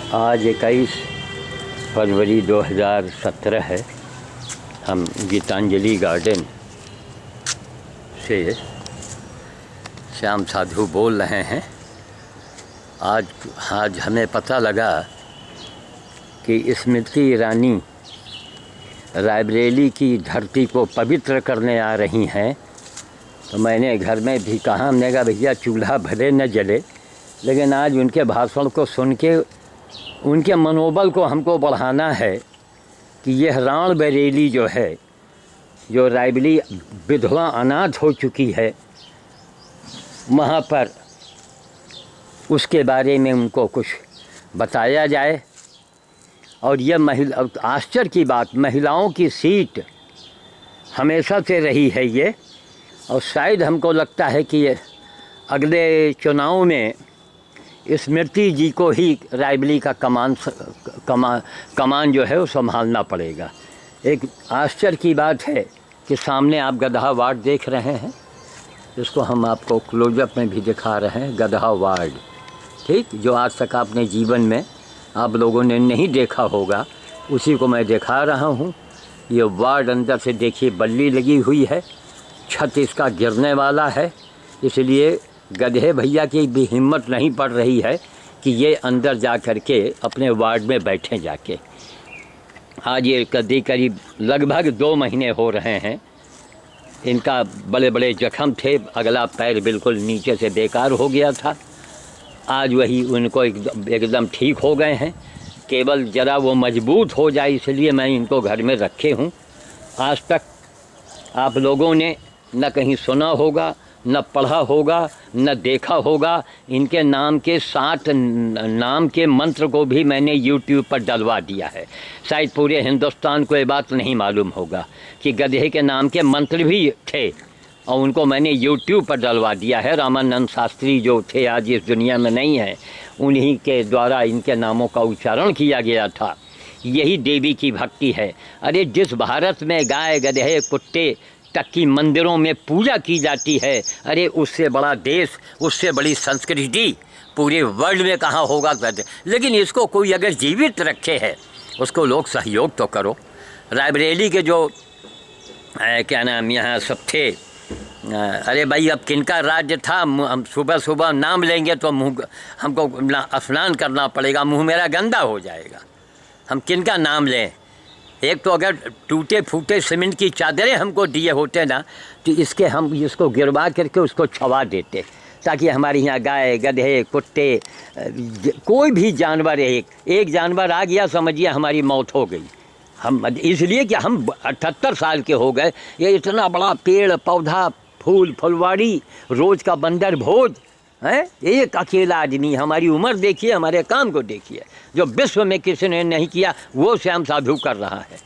आज 21 फरवरी 2017 है। हम गीतांजलि गार्डन से श्याम साधु बोल रहे हैं। आज हमें पता लगा कि स्मृति ईरानी रायबरेली की धरती को पवित्र करने आ रही हैं। तो मैंने घर में भी कहा, हमने कहा भैया चूल्हा भले न जले, लेकिन आज उनके भाषण को सुन के उनके मनोबल को हमको बढ़ाना है कि यह रायबरेली जो है, जो रायबरेली विधवा अनाथ हो चुकी है, वहाँ पर उसके बारे में उनको कुछ बताया जाए। और यह आश्चर्य की बात, महिलाओं की सीट हमेशा से रही है ये, और शायद हमको लगता है कि ये अगले चुनाव में स्मृति जी को ही रायबरेली का कमान जो है वो संभालना पड़ेगा। एक आश्चर्य की बात है कि सामने आप गदहा वार्ड देख रहे हैं, इसको हम आपको क्लोजअप में भी दिखा रहे हैं। गदहा वार्ड, ठीक, जो आज तक आपने जीवन में आप लोगों ने नहीं देखा होगा, उसी को मैं दिखा रहा हूँ। ये वार्ड अंदर से देखिए बल्ली लगी हुई है, छत इसका गिरने वाला है, इसलिए गधे भैया की भी हिम्मत नहीं पड़ रही है कि ये अंदर जा कर के अपने वार्ड में बैठें जाके। आज ये करीब लगभग 2 महीने हो रहे हैं। इनका बड़े बड़े जख्म थे, अगला पैर बिल्कुल नीचे से बेकार हो गया था। आज वही उनको एकदम ठीक हो गए हैं, केवल ज़रा वो मजबूत हो जाए इसलिए मैं इनको घर में रखे हूँ। आज तक आप लोगों ने न कहीं सुना होगा, न पढ़ा होगा, न देखा होगा। इनके नाम के 7 नाम के मंत्र को भी मैंने YouTube पर डलवा दिया है। शायद पूरे हिंदुस्तान को ये बात नहीं मालूम होगा कि गधे के नाम के मंत्र भी थे, और उनको मैंने YouTube पर डलवा दिया है। रामानंद शास्त्री जो थे, आज इस दुनिया में नहीं है, उन्हीं के द्वारा इनके नामों का उच्चारण किया गया था। यही देवी की भक्ति है। अरे जिस भारत में गाय गधे कुत्ते तक की मंदिरों में पूजा की जाती है, अरे उससे बड़ा देश, उससे बड़ी संस्कृति पूरे वर्ल्ड में कहाँ होगा। लेकिन इसको कोई अगर जीवित रखे है, उसको लोग सहयोग तो करो। रायबरेली के जो क्या नाम यहाँ सब थे, अरे भाई अब किनका राज्य था, हम सुबह सुबह नाम लेंगे तो हमको स्नान करना पड़ेगा, मुँह मेरा गंदा हो जाएगा। हम किनका नाम लें? एक तो अगर टूटे फूटे सीमेंट की चादरें हमको दिए होते ना, तो हम इसको गिरवा करके उसको छवा देते, ताकि हमारे यहाँ गाय गधे कुत्ते कोई भी जानवर, एक जानवर आ गया समझिए हमारी मौत हो गई। हम इसलिए कि हम 78 साल के हो गए, ये इतना बड़ा पेड़ पौधा फूल फुलवाड़ी रोज़ का बंदर भोज है, एक अकेला आदमी, हमारी उम्र देखिए, हमारे काम को देखिए, जो विश्व में किसी ने नहीं किया वो श्याम साधु कर रहा है,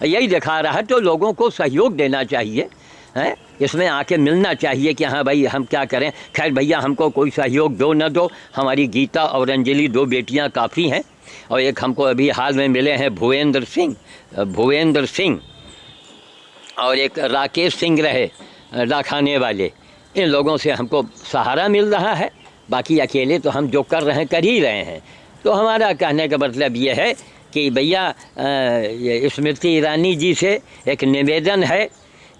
यही दिखा रहा है। तो लोगों को सहयोग देना चाहिए, हैं, इसमें आके मिलना चाहिए कि हाँ भाई हम क्या करें। खैर भैया हमको कोई सहयोग दो न दो, हमारी गीता और अंजलि 2 बेटियां काफ़ी हैं, और एक हमको अभी हाल में मिले हैं भुवेंद्र सिंह और एक राकेश सिंह रहे राखाने वाले। इन लोगों से हमको सहारा मिल रहा है, बाकी अकेले तो हम जो कर रहे हैं कर ही रहे हैं। तो हमारा कहने का मतलब ये है कि भैया स्मृति ईरानी जी से एक निवेदन है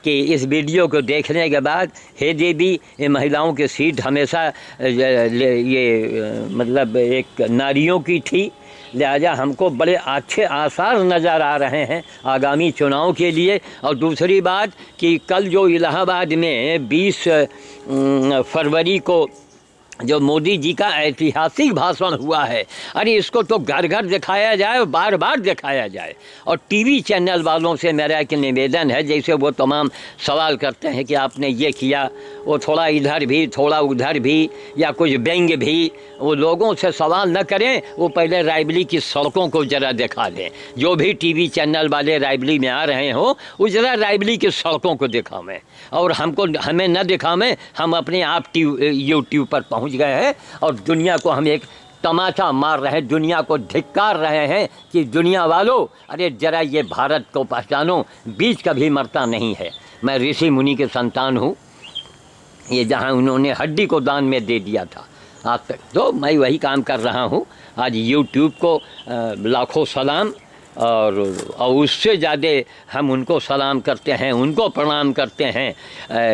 कि इस वीडियो को देखने के बाद, हे देवी, ये महिलाओं की सीट हमेशा ये मतलब एक नारियों की थी, लिहाजा हमको बड़े अच्छे आसार नज़र आ रहे हैं आगामी चुनाव के लिए। और दूसरी बात कि कल जो इलाहाबाद में 20 फरवरी को जो मोदी जी का ऐतिहासिक भाषण हुआ है, अरे इसको तो घर घर दिखाया जाए, बार बार दिखाया जाए। और टीवी चैनल वालों से मेरा एक निवेदन है, जैसे वो तमाम सवाल करते हैं कि आपने ये किया, वो थोड़ा इधर भी थोड़ा उधर भी, या कुछ व्यंग्य भी, वो लोगों से सवाल न करें, वो पहले रायबरेली की सड़कों को ज़रा दिखा दें। जो भी टीवी चैनल वाले रायबरेली में आ रहे हो, वो ज़रा रायबरेली की सड़कों को दिखावें, और हमें न दिखावें। हम अपने आप YouTube पर पहुँच गए हैं और दुनिया को हम एक तमाचा मार रहे हैं, दुनिया को धिक्कार रहे हैं कि दुनिया वालों, अरे ज़रा ये भारत को पहचानो, बीज कभी मरता नहीं है। मैं ऋषि मुनि के संतान हूँ, ये जहाँ उन्होंने हड्डी को दान में दे दिया था, आप तक। तो मैं वही काम कर रहा हूँ। आज यूट्यूब को लाखों सलाम, और उससे ज़्यादा हम उनको सलाम करते हैं, उनको प्रणाम करते हैं,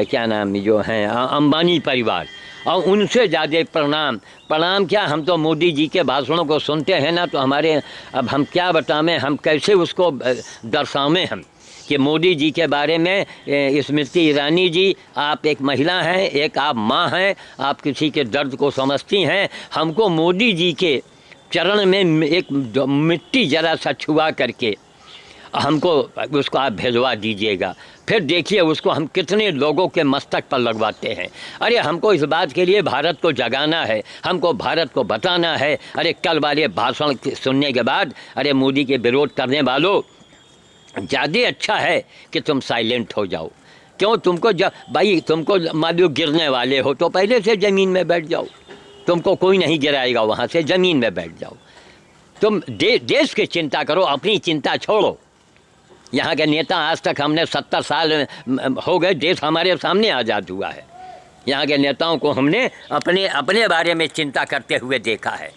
क्या नाम जो हैं अंबानी परिवार, और उनसे ज़्यादा प्रणाम क्या, हम तो मोदी जी के भाषणों को सुनते हैं ना, तो हमारे अब हम क्या बताएं, हम कैसे उसको दर्शावें हम कि मोदी जी के बारे में। स्मृति ईरानी जी, आप एक महिला हैं, एक आप माँ हैं, आप किसी के दर्द को समझती हैं। हमको मोदी जी के चरण में एक मिट्टी ज़रा सा छुआ करके हमको उसको आप भिजवा दीजिएगा, फिर देखिए उसको हम कितने लोगों के मस्तक पर लगवाते हैं। अरे हमको इस बात के लिए भारत को जगाना है, हमको भारत को बताना है। अरे कल वाले भाषण सुनने के बाद, अरे मोदी के विरोध करने वालों, ज़्यादा अच्छा है कि तुम साइलेंट हो जाओ। क्यों, तुमको जब भाई तुमको मान लो गिरने वाले हो तो पहले से ज़मीन में बैठ जाओ, तुमको कोई नहीं गिराएगा, वहाँ से ज़मीन में बैठ जाओ। तुम देश की चिंता करो, अपनी चिंता छोड़ो। यहाँ के नेता, आज तक हमने 70 साल हो गए, देश हमारे सामने आज़ाद हुआ है। यहाँ के नेताओं को हमने अपने बारे में चिंता करते हुए देखा है।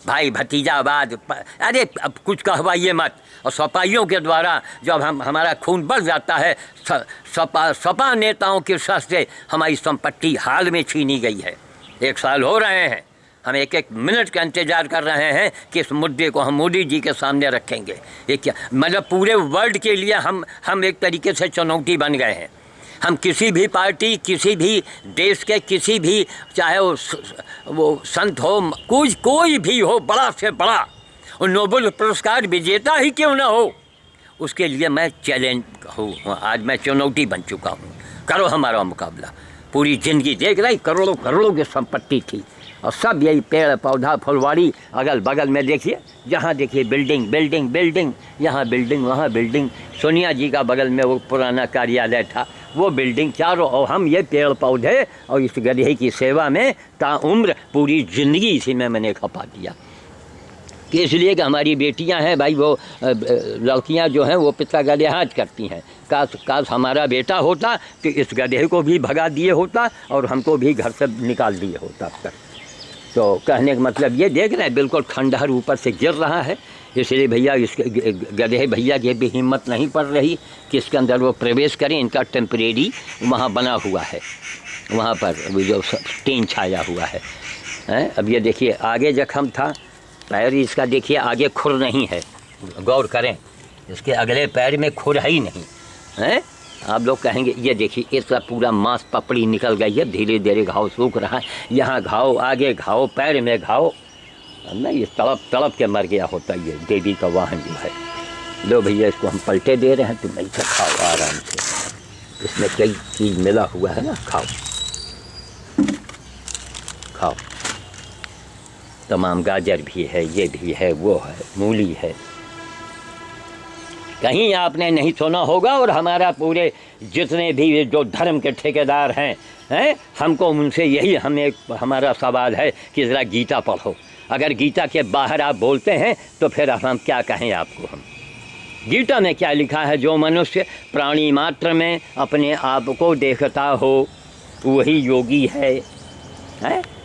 भाई भतीजावाद, अरे अब कुछ कहवाइए मत। और सपाइयों के द्वारा जब हमारा खून बढ़ जाता है, सपा नेताओं के शर से हमारी संपत्ति हाल में छीनी गई है। 1 साल हो रहे हैं, हम एक मिनट का इंतज़ार कर रहे हैं कि इस मुद्दे को हम मोदी जी के सामने रखेंगे। ये क्या मतलब, पूरे वर्ल्ड के लिए हम एक तरीके से चुनौती बन गए हैं। हम किसी भी पार्टी, किसी भी देश के, किसी भी, चाहे वो संत हो, कोई भी हो, बड़ा से बड़ा, और नोबेल पुरस्कार विजेता ही क्यों ना हो, उसके लिए मैं चैलेंज हूँ। आज मैं चुनौती बन चुका हूँ। करो हमारा मुकाबला। पूरी ज़िंदगी देख रही, करोड़ों की संपत्ति थी, और सब यही पेड़ पौधा फुलवाड़ी, अगल बगल में देखिए, जहाँ देखिए बिल्डिंग, यहाँ बिल्डिंग, वहाँ बिल्डिंग। सोनिया जी का बगल में वो पुराना कार्यालय था, वो बिल्डिंग चारों, और हम ये पेड़ पौधे और इस गधे की सेवा में ताउम्र पूरी ज़िंदगी इसी में मैंने खपा दिया। कि इसलिए कि हमारी बेटियां हैं भाई, वो लड़कियां जो हैं वो पिता का लिहाज करती हैं। काश हमारा बेटा होता कि इस गधे को भी भगा दिए होता और हमको भी घर से निकाल दिए होता अब तक। तो कहने का मतलब ये, देख रहे हैं बिल्कुल खंडहर ऊपर से गिर रहा है। इसलिए भैया, इसके गधे भैया की भी हिम्मत नहीं पड़ रही कि इसके अंदर वो प्रवेश करें। इनका टेम्परेरी वहाँ बना हुआ है, वहाँ पर जो टीन छाया हुआ है। अब ये देखिए आगे जख्म था, पैर इसका देखिए आगे खुर नहीं है, गौर करें, इसके अगले पैर में खुर है ही नहीं है। आप लोग कहेंगे ये देखिए इसका पूरा मांस पपड़ी निकल गई है, धीरे धीरे घाव सूख रहा है, यहाँ घाव, आगे घाव, पैर में घाव, नहीं, ये तड़प के मर गया होता ये देवी का वाहन जो है। लो भैया, इसको हम पलटे दे रहे हैं, तुम ऐसे खाओ आराम से, इसमें कई चीज़ मिला हुआ है ना, खाओ खाओ। तमाम गाजर भी है, ये भी है, वो है, मूली है। कहीं आपने नहीं सुना होगा। और हमारा पूरे जितने भी जो धर्म के ठेकेदार हैं हमको उनसे यही हमारा सवाल है कि ज़रा गीता पढ़ो। अगर गीता के बाहर आप बोलते हैं तो फिर हम क्या कहें आपको। हम गीता में क्या लिखा है, जो मनुष्य प्राणी मात्र में अपने आप को देखता हो वही योगी है।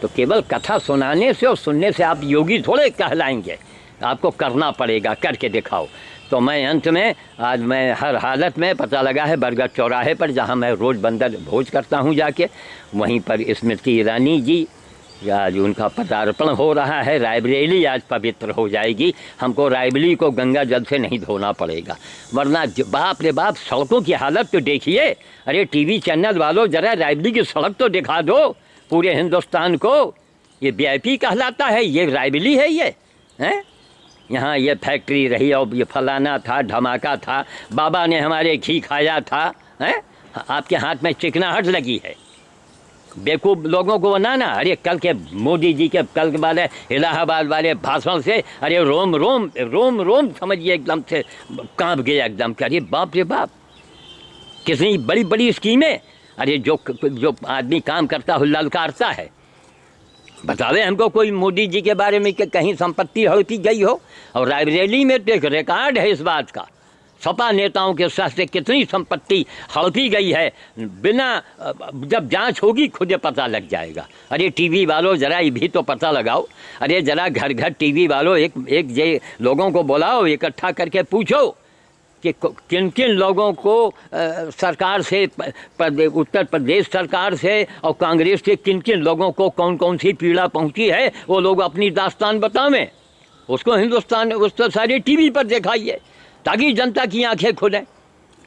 तो केवल कथा सुनाने से और सुनने से आप योगी थोड़े कहलाएंगे, आपको करना पड़ेगा, करके दिखाओ। तो मैं अंत में, आज मैं हर हालत में, पता लगा है बरगद चौराहे पर जहाँ मैं रोज़ बंदर भोज करता हूँ जाके, वहीं पर स्मृति ईरानी जी, आज उनका पदार्पण हो रहा है। रायबरेली आज पवित्र हो जाएगी। हमको रायबरेली को गंगा जल से नहीं धोना पड़ेगा, वरना बाप रे बाप, सड़कों की हालत तो देखिए। अरे टीवी चैनल वालों, ज़रा रायबरेली की सड़क तो दिखा दो पूरे हिंदुस्तान को। ये VIP कहलाता है, ये रायबरेली है ये, हैं? यहाँ ये फैक्ट्री रही और ये फलाना था, धमाका था, बाबा ने हमारे घी खाया था, हैं? आपके हाथ में चिकनाहट लगी है। बेवकूफ़ लोगों को बनाना। अरे कल के मोदी जी के कल के वाले इलाहाबाद वाले भाषण से अरे रोम रोम रोम रोम समझिए एकदम से कांप गया एकदम। अरे बाप रे बाप, कितनी बड़ी बड़ी स्कीमें। अरे जो आदमी काम करता हो ललकारता है। बतावे हमको कोई मोदी जी के बारे में कि कहीं संपत्ति हड़पी गई हो। और रायबरेली में तो एक रिकॉर्ड है इस बात का, सपा नेताओं के साथ से कितनी संपत्ति हड़पी गई है, बिना जब जांच होगी खुद पता लग जाएगा। अरे टीवी वालों ज़रा ये भी तो पता लगाओ, अरे ज़रा घर घर टीवी वालों एक ये लोगों को बुलाओ, इकट्ठा करके पूछो कि किन किन लोगों को सरकार से, उत्तर प्रदेश सरकार से और कांग्रेस के किन किन लोगों को कौन कौन सी पीड़ा पहुंची है, वो लोग अपनी दास्तान बतावें। उसको हिंदुस्तान उसको सारे टीवी पर दिखाइए ताकि जनता की आंखें खुलें।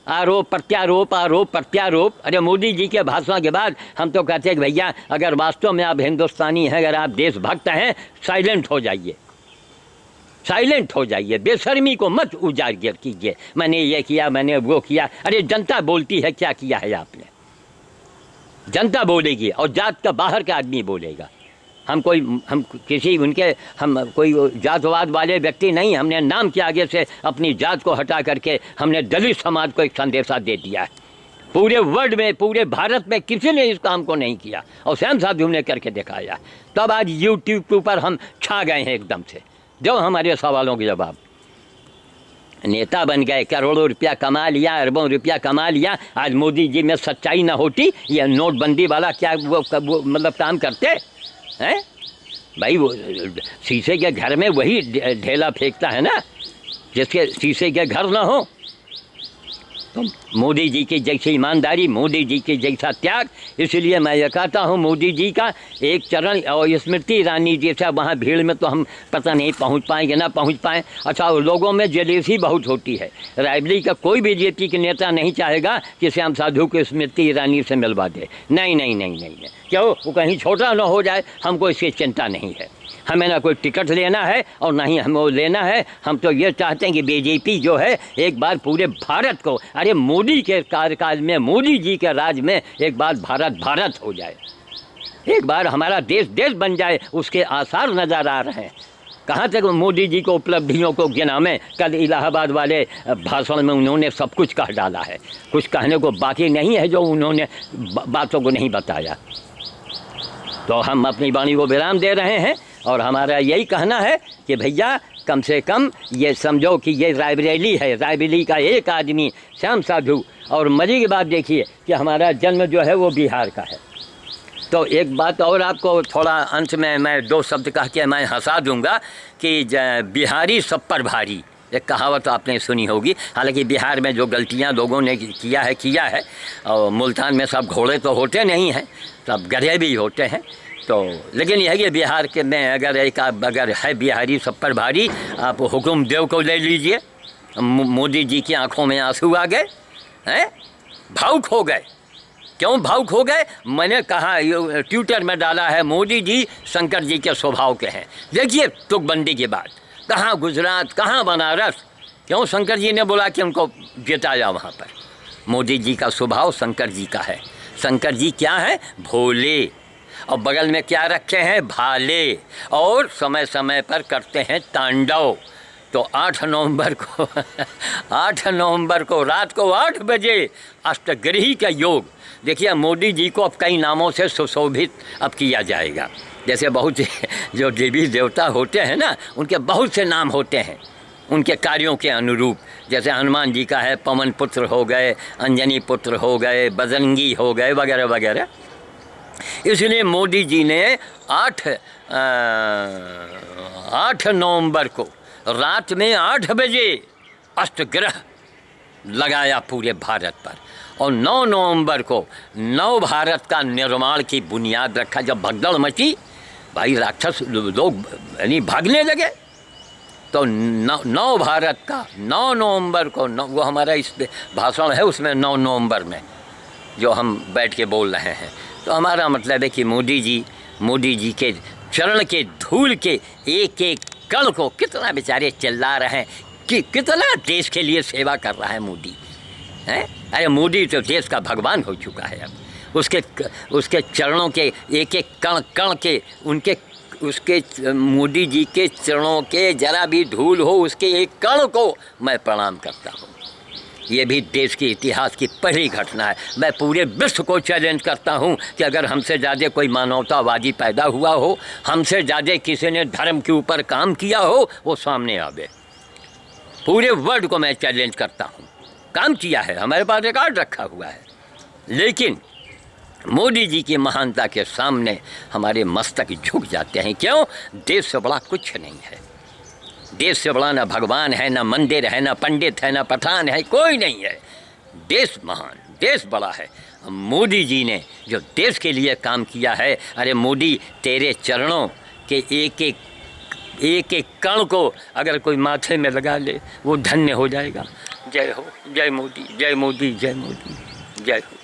आरोप प्रत्यारोप, आरोप प्रत्यारोप। अरे मोदी जी के भाषण के बाद हम तो कहते हैं कि भैया अगर वास्तव में आप हिंदुस्तानी हैं, अगर आप देशभक्त हैं, साइलेंट हो जाइए, साइलेंट हो जाइए, बेशर्मी को मत उजागर कीजिए, मैंने ये किया, मैंने वो किया। अरे जनता बोलती है क्या किया है आपने, जनता बोलेगी और जात का बाहर का आदमी बोलेगा। हम किसी उनके हम कोई जातवाद वाले व्यक्ति नहीं, हमने नाम के आगे से अपनी जात को हटा करके हमने दलित समाज को एक संदेशा दे दिया है। पूरे वर्ल्ड में, पूरे भारत में किसी ने इस काम को नहीं किया और श्याम साधु ने करके दिखाया। तब आज यूट्यूब पर हम छा गए हैं एकदम से। जो हमारे सवालों के जवाब, नेता बन गए, करोड़ों रुपया कमा लिया, अरबों रुपया कमा लिया। आज मोदी जी में सच्चाई ना होती, ये नोटबंदी वाला क्या वो मतलब काम करते हैं भाई। वो शीशे के घर में वही ढेला फेंकता है ना जिसके शीशे के घर ना हो। तो मोदी जी की जैसी ईमानदारी, मोदी जी की जैसा त्याग, इसलिए मैं ये कहता हूँ मोदी जी का एक चरण। और स्मृति ईरानी जैसा वहाँ भीड़ में तो हम पता नहीं पहुँच पाएंगे ना पहुँच पाएँ। अच्छा, लोगों में जेलेसी बहुत होती है। रायबरेली का कोई बीजेपी के नेता नहीं चाहेगा कि श्याम साधु को स्मृति ईरानी से मिलवा दे। नहीं नहीं नहीं नहीं, नहीं। क्यों? वो कहीं छोटा ना हो जाए, हमको इसकी चिंता नहीं है। हमें ना कोई टिकट लेना है और ना ही हमें वो लेना है। हम तो ये चाहते हैं कि बीजेपी जो है एक बार पूरे भारत को, अरे मोदी के कार्यकाल में, मोदी जी के राज में एक बार भारत भारत हो जाए, एक बार हमारा देश देश बन जाए, उसके आसार नज़र आ रहे हैं। कहाँ तक मोदी जी को उपलब्धियों को गिना में, कल इलाहाबाद वाले भाषण में उन्होंने सब कुछ कह डाला है, कुछ कहने को बाकी नहीं है जो उन्होंने बातों को नहीं बताया। तो हम अपनी वाणी को विराम दे रहे हैं और हमारा यही कहना है कि भैया कम से कम ये समझो कि ये रायबरेली है, रायबरेली का एक आदमी श्याम साधु। और मजे की बात देखिए कि हमारा जन्म जो है वो बिहार का है। तो एक बात और आपको थोड़ा अंत में मैं दो शब्द कह के मैं हंसा दूंगा कि बिहारी सब पर भारी, एक कहावत आपने सुनी होगी। हालांकि बिहार में जो गलतियां लोगों ने किया है और मुल्तान में सब घोड़े तो होते नहीं हैं, सब गधे भी होते हैं। तो लेकिन यह कि बिहार के में अगर है बिहारी सब पर भारी, आप हुकुम देव को ले लीजिए। मोदी जी की आंखों में आंसू आ गए हैं, भावुक हो गए। क्यों भावुक हो गए? मैंने कहा, ट्विटर में डाला है, मोदी जी शंकर जी के स्वभाव के हैं। देखिए तुकबंदी के बाद कहाँ गुजरात, कहाँ बनारस, क्यों शंकर जी ने बोला कि उनको जिताया वहाँ पर। मोदी जी का स्वभाव शंकर जी का है। शंकर जी क्या है? भोले, और बगल में क्या रखे हैं? भाले, और समय समय पर करते हैं तांडव। तो 8 नवंबर को 8 नवंबर को रात को 8 बजे अष्टग्रही का योग। देखिए मोदी जी को अब कई नामों से सुशोभित अब किया जाएगा। जैसे बहुत जो देवी देवता होते हैं ना, उनके बहुत से नाम होते हैं उनके कार्यों के अनुरूप। जैसे हनुमान जी का है पवन पुत्र हो गए, अंजनी पुत्र हो गए, बजरंगी हो गए, वगैरह वगैरह। इसलिए मोदी जी ने 8 नवंबर को रात में 8 बजे अष्टग्रह लगाया पूरे भारत पर, और 9 नवंबर को नव भारत का निर्माण की बुनियाद रखा। जब भगदड़ मची, भाई राक्षस लोग यानी भागने लगे, तो 9 भारत का 9 नवंबर को, वो हमारा इस भाषण है उसमें 9 नवंबर में जो हम बैठ के बोल रहे हैं। तो हमारा मतलब है कि मोदी जी के चरण के धूल के एक एक कण को कितना बेचारे चिल्ला रहे हैं कि कितना देश के लिए सेवा कर रहा है मोदी है। अरे मोदी तो देश का भगवान हो चुका है। अब उसके चरणों के एक एक कण कण के उसके मोदी जी के चरणों के जरा भी धूल हो उसके एक कण को मैं प्रणाम करता हूँ। ये भी देश के इतिहास की पहली घटना है। मैं पूरे विश्व को चैलेंज करता हूँ कि अगर हमसे ज़्यादा कोई मानवतावादी पैदा हुआ हो, हमसे ज़्यादा किसी ने धर्म के ऊपर काम किया हो, वो सामने आवे। पूरे वर्ल्ड को मैं चैलेंज करता हूँ। काम किया है, हमारे पास रिकॉर्ड रखा हुआ है, लेकिन मोदी जी की महानता के सामने हमारे मस्तक झुक जाते हैं। क्यों? देश से बड़ा कुछ नहीं है। देश से बड़ा ना भगवान है, ना मंदिर है, ना पंडित है, ना पठान है, कोई नहीं है। देश महान, देश बड़ा है। मोदी जी ने जो देश के लिए काम किया है, अरे मोदी तेरे चरणों के एक एक कण को अगर कोई माथे में लगा ले वो धन्य हो जाएगा। जय हो, जय मोदी, जय मोदी, जय मोदी, जय हो।